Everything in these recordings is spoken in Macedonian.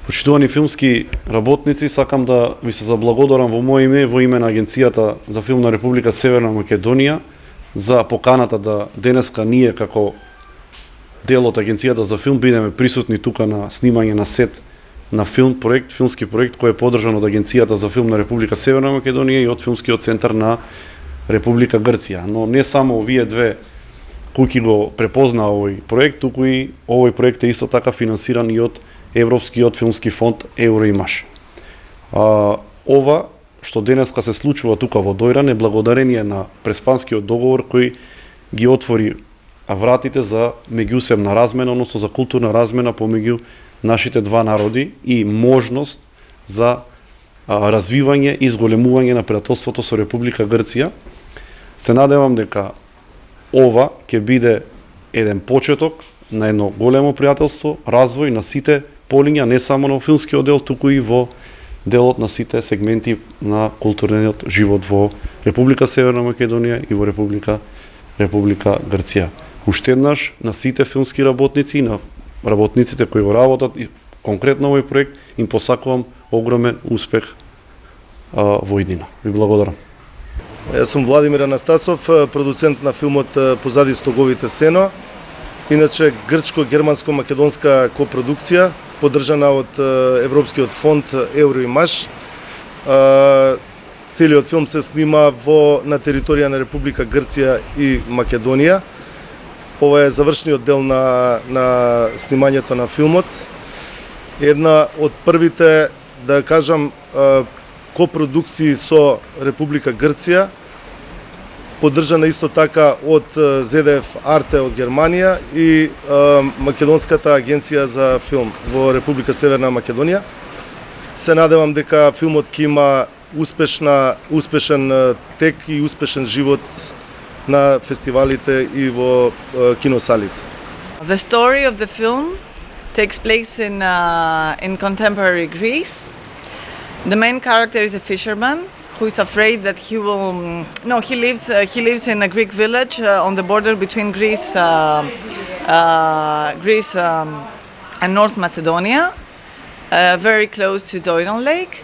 Почитувани филмски работници, сакам да ви се заблагодарам во моје име, во име на Агенцијата за филм на Република Северна Македонија за поканата да денеска ние како дел од Агенцијата за филм бидеме присутни тука на снимање на сет на филмски проект кој е поддржан од Агенцијата за филм на Република Северна Македонија и од Филмскиот центар на Република Грција. Но не само овие две куќи го препознаа овој проект, туку и овој проект е исто така финансиран и од Европскиот филмски фонд Евроимаш. Ова што денеска се случува тука во Дојран е благодарение на Преспанскиот договор кој ги отвори вратите за меѓусебна размена, односно за културна размена помеѓу нашите два народи и можност за развивање и зголемување на пријателството со Република Грција. Се надевам дека ова ќе биде еден почеток на едно големо пријателство, развој на сите полиња, не само на филмскиот дел, туку и во делот на сите сегменти на културниот живот во Република Северна Македонија и во Република Грција. Уште еднаш на сите филмски работници и на работниците кои го работат и конкретно овој проект им посакувам огромен успех во иднина. Ви благодарам. Јас сум Владимир Анастасов, продуцент на филмот Позади стоговите сено. Иначе грчко-германско-македонска копродукција, поддржана од Европскиот фонд Евроимаш. Целиот филм се снима на територија на Република Грција и Македонија. Ова е завршниот дел на снимањето на филмот. Една од првите, да кажам, копродукции со Република Грција, поддржана исто така од ЗДФ Арте од Германија и Македонската агенција за филм во Република Северна Македонија. Се надевам дека филмот ќе има успешен тек и успешен живот на фестивалите и во киносалите. The story of the film takes place in contemporary Greece. The main character is a fisherman who is afraid that he lives in a Greek village on the border between Greece and North Macedonia, very close to Doiron Lake.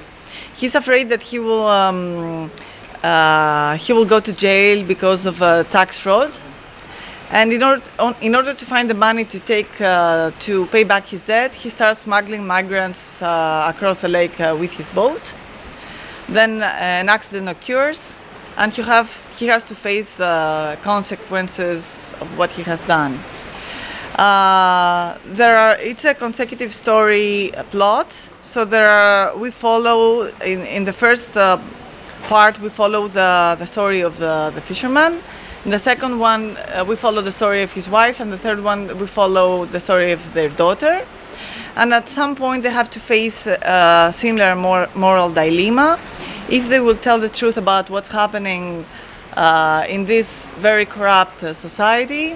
He's afraid that he will go to jail because of tax fraud, and in order to find the money to pay back his debt, he starts smuggling migrants across the lake with his boat. Then an accident occurs, and he has to face the consequences of what he has done. It's a consecutive story plot, so we follow in the first part we follow the story of the fisherman. In the second one we follow the story of his wife, and the third one we follow the story of their daughter. And at some point they have to face a similar moral dilemma, if they will tell the truth about what's happening in this very corrupt society,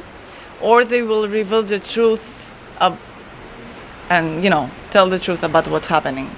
or they will reveal the truth and tell the truth about what's happening.